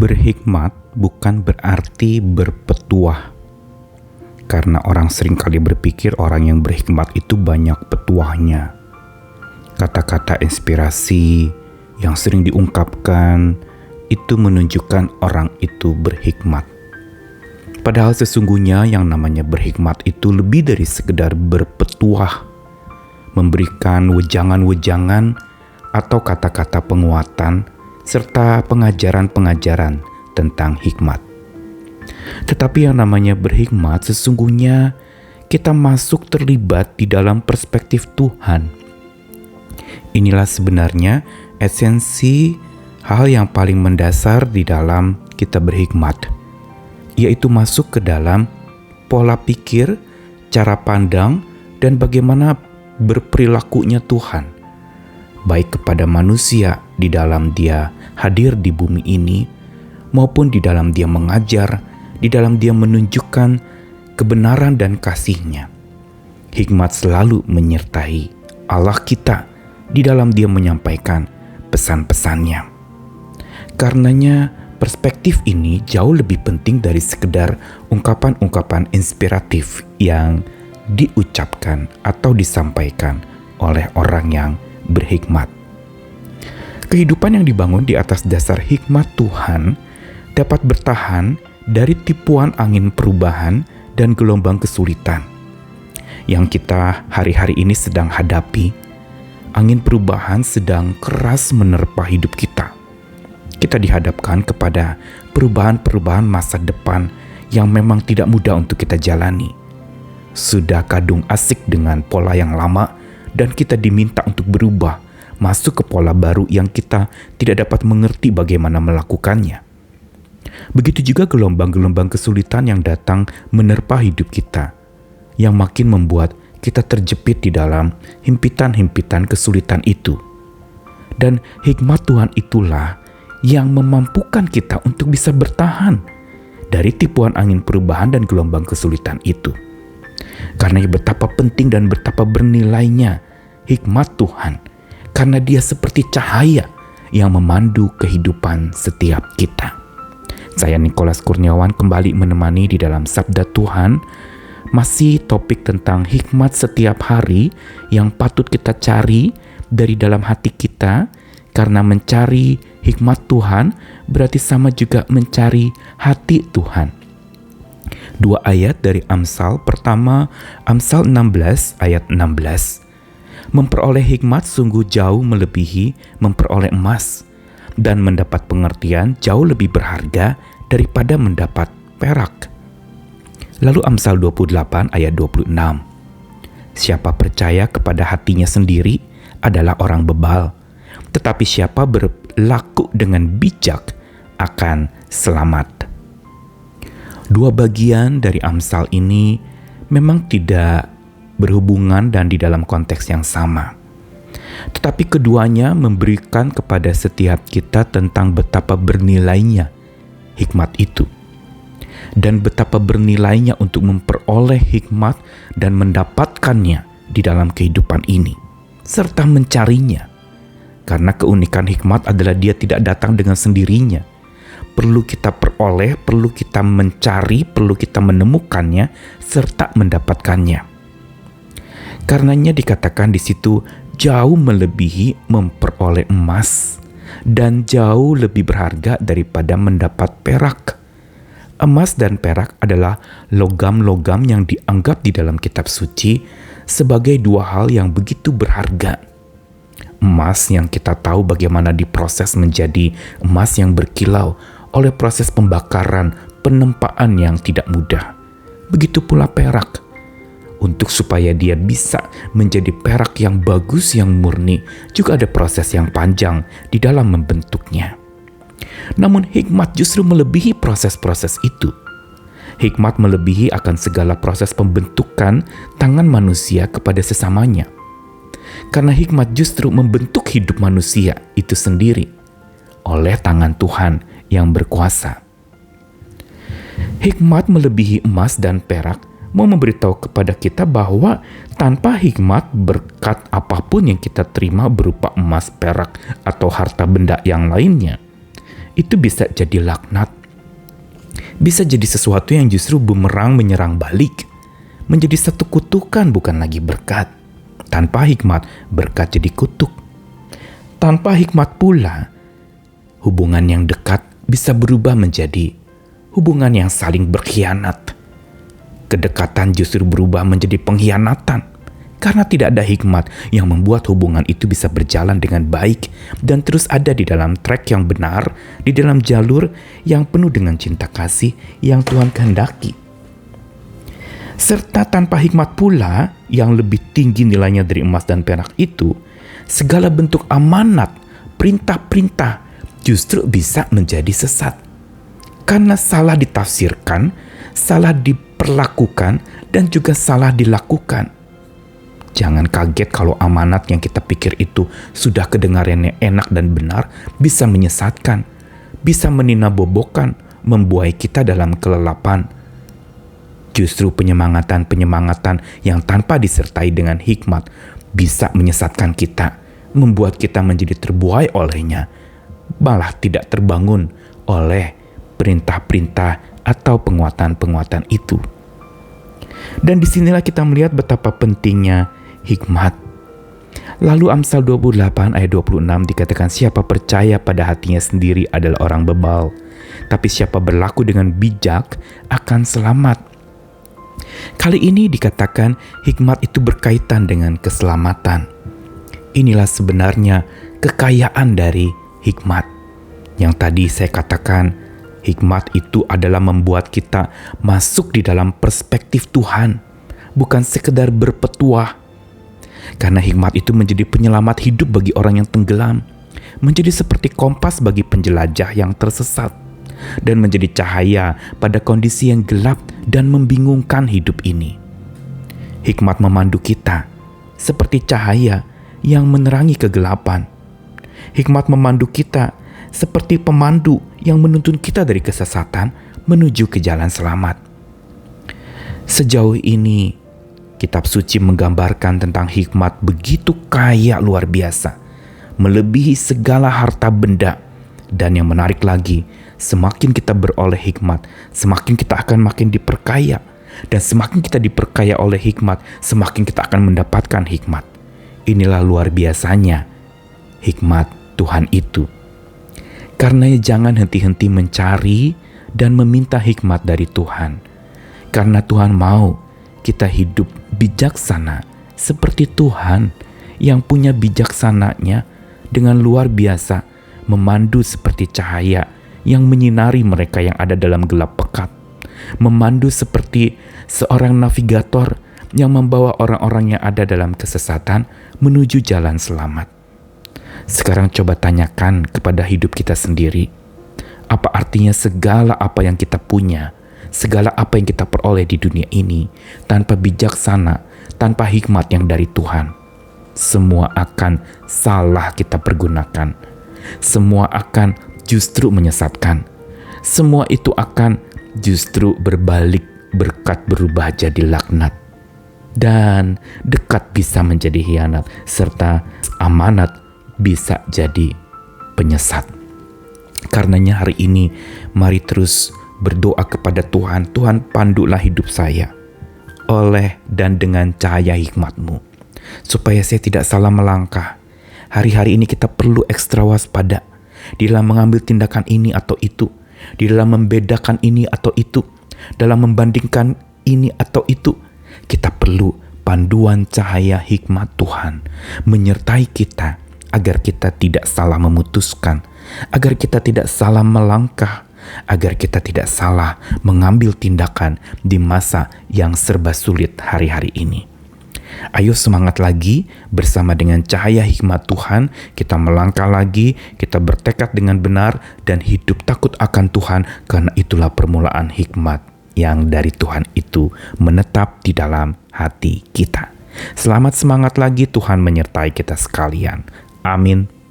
Berhikmat bukan berarti berpetuah. Karena orang seringkali berpikir orang yang berhikmat itu banyak petuahnya. Kata-kata inspirasi yang sering diungkapkan itu menunjukkan orang itu berhikmat. Padahal sesungguhnya yang namanya berhikmat itu lebih dari sekedar berpetuah, memberikan wejangan-wejangan atau kata-kata penguatan serta pengajaran-pengajaran tentang hikmat. Tetapi yang namanya berhikmat sesungguhnya kita masuk terlibat di dalam perspektif Tuhan. Inilah sebenarnya esensi hal yang paling mendasar di dalam kita berhikmat, yaitu masuk ke dalam pola pikir, cara pandang, dan bagaimana berperilakunya Tuhan, baik kepada manusia di dalam Dia hadir di bumi ini, maupun di dalam Dia mengajar, di dalam Dia menunjukkan kebenaran dan kasih-Nya. Hikmat selalu menyertai Allah kita di dalam Dia menyampaikan pesan-pesannya. Karenanya perspektif ini jauh lebih penting dari sekedar ungkapan-ungkapan inspiratif yang diucapkan atau disampaikan oleh orang yang berhikmat. Kehidupan yang dibangun di atas dasar hikmat Tuhan dapat bertahan dari tipuan angin perubahan dan gelombang kesulitan yang kita hari-hari ini sedang hadapi. Angin perubahan sedang keras menerpa hidup kita. Kita dihadapkan kepada perubahan-perubahan masa depan yang memang tidak mudah untuk kita jalani. Sudah kadung asik dengan pola yang lama dan kita diminta untuk berubah, masuk ke pola baru yang kita tidak dapat mengerti bagaimana melakukannya. Begitu juga gelombang-gelombang kesulitan yang datang menerpa hidup kita, yang makin membuat kita terjepit di dalam himpitan-himpitan kesulitan itu. Dan hikmat Tuhan itulah yang memampukan kita untuk bisa bertahan dari tipuan angin perubahan dan gelombang kesulitan itu. Karena betapa penting dan betapa bernilainya hikmat Tuhan, karena Dia seperti cahaya yang memandu kehidupan setiap kita. Saya Nikolas Kurniawan kembali menemani di dalam Sabda Tuhan, masih topik tentang hikmat setiap hari yang patut kita cari dari dalam hati kita, karena mencari hikmat Tuhan berarti sama juga mencari hati Tuhan. Dua ayat dari Amsal. Pertama, Amsal 16 ayat 16. Memperoleh hikmat sungguh jauh melebihi memperoleh emas, dan mendapat pengertian jauh lebih berharga daripada mendapat perak. Lalu Amsal 28 ayat 26. Siapa percaya kepada hatinya sendiri adalah orang bebal, tetapi siapa berlaku dengan bijak akan selamat. Dua bagian dari Amsal ini memang tidak berhubungan dan di dalam konteks yang sama. Tetapi keduanya memberikan kepada setiap kita tentang betapa bernilainya hikmat itu. Dan betapa bernilainya untuk memperoleh hikmat dan mendapatkannya di dalam kehidupan ini, serta mencarinya. Karena keunikan hikmat adalah dia tidak datang dengan sendirinya. Perlu kita peroleh, perlu kita mencari, perlu kita menemukannya, serta mendapatkannya. Karenanya dikatakan di situ jauh melebihi memperoleh emas dan jauh lebih berharga daripada mendapat perak. Emas dan perak adalah logam-logam yang dianggap di dalam kitab suci sebagai dua hal yang begitu berharga. Emas yang kita tahu bagaimana diproses menjadi emas yang berkilau oleh proses pembakaran, penempaan yang tidak mudah. Begitu pula perak. Untuk supaya dia bisa menjadi perak yang bagus, yang murni, juga ada proses yang panjang di dalam membentuknya. Namun hikmat justru melebihi proses-proses itu. Hikmat melebihi akan segala proses pembentukan tangan manusia kepada sesamanya. Karena hikmat justru membentuk hidup manusia itu sendiri oleh tangan Tuhan yang berkuasa. Hikmat melebihi emas dan perak mau memberitahu kepada kita bahwa tanpa hikmat, berkat apapun yang kita terima berupa emas, perak, atau harta benda yang lainnya, itu bisa jadi laknat. Bisa jadi sesuatu yang justru bumerang menyerang balik. Menjadi satu kutukan bukan lagi berkat. Tanpa hikmat, berkat jadi kutuk. Tanpa hikmat pula, hubungan yang dekat bisa berubah menjadi hubungan yang saling berkhianat. Kedekatan justru berubah menjadi pengkhianatan. Karena tidak ada hikmat yang membuat hubungan itu bisa berjalan dengan baik dan terus ada di dalam track yang benar, di dalam jalur yang penuh dengan cinta kasih yang Tuhan kehendaki. Serta tanpa hikmat pula yang lebih tinggi nilainya dari emas dan perak itu, segala bentuk amanat, perintah-perintah justru bisa menjadi sesat. Karena salah ditafsirkan, salah diperlakukan, dan juga salah dilakukan. Jangan kaget kalau amanat yang kita pikir itu sudah kedengarannya enak dan benar bisa menyesatkan, bisa meninabobokan, membuai kita dalam kelelapan. Justru penyemangatan-penyemangatan yang tanpa disertai dengan hikmat bisa menyesatkan kita, membuat kita menjadi terbuai olehnya, malah tidak terbangun oleh perintah-perintah atau penguatan-penguatan itu. Dan disinilah kita melihat betapa pentingnya hikmat. Lalu Amsal 28 ayat 26 dikatakan, siapa percaya pada hatinya sendiri adalah orang bebal, tapi siapa berlaku dengan bijak akan selamat. Kali ini dikatakan hikmat itu berkaitan dengan keselamatan. Inilah sebenarnya kekayaan dari hikmat. Yang tadi saya katakan, hikmat itu adalah membuat kita masuk di dalam perspektif Tuhan, bukan sekedar berpetuah. Karena hikmat itu menjadi penyelamat hidup bagi orang yang tenggelam, menjadi seperti kompas bagi penjelajah yang tersesat, dan menjadi cahaya pada kondisi yang gelap dan membingungkan hidup ini. Hikmat memandu kita seperti cahaya yang menerangi kegelapan. Hikmat memandu kita seperti pemandu yang menuntun kita dari kesesatan menuju ke jalan selamat. Sejauh ini, Kitab Suci menggambarkan tentang hikmat begitu kaya luar biasa, melebihi segala harta benda. Dan yang menarik lagi, semakin kita beroleh hikmat, semakin kita akan makin diperkaya. Dan semakin kita diperkaya oleh hikmat, semakin kita akan mendapatkan hikmat. Inilah luar biasanya hikmat Tuhan itu. Karena jangan henti-henti mencari dan meminta hikmat dari Tuhan. Karena Tuhan mau kita hidup bijaksana seperti Tuhan yang punya bijaksananya dengan luar biasa, memandu seperti cahaya yang menyinari mereka yang ada dalam gelap pekat. Memandu seperti seorang navigator yang membawa orang-orang yang ada dalam kesesatan menuju jalan selamat. Sekarang coba tanyakan kepada hidup kita sendiri, apa artinya segala apa yang kita punya, segala apa yang kita peroleh di dunia ini, tanpa bijaksana, tanpa hikmat yang dari Tuhan, semua akan salah kita pergunakan. Semua akan justru menyesatkan. Semua itu akan justru berbalik, berkat berubah jadi laknat. Dan dekat bisa menjadi hianat, serta amanat bisa jadi penyesat. Karenanya hari ini, mari terus berdoa kepada Tuhan. Tuhan, pandulah hidup saya oleh dan dengan cahaya hikmat-Mu, supaya saya tidak salah melangkah. Hari-hari ini kita perlu ekstra waspada di dalam mengambil tindakan ini atau itu, di dalam membedakan ini atau itu, dalam membandingkan ini atau itu. Kita perlu panduan cahaya hikmat Tuhan menyertai kita, agar kita tidak salah memutuskan, agar kita tidak salah melangkah, agar kita tidak salah mengambil tindakan di masa yang serba sulit hari-hari ini. Ayo semangat lagi bersama dengan cahaya hikmat Tuhan. Kita melangkah lagi, kita bertekad dengan benar dan hidup takut akan Tuhan, karena itulah permulaan hikmat yang dari Tuhan itu menetap di dalam hati kita. Selamat semangat lagi, Tuhan menyertai kita sekalian. Amin.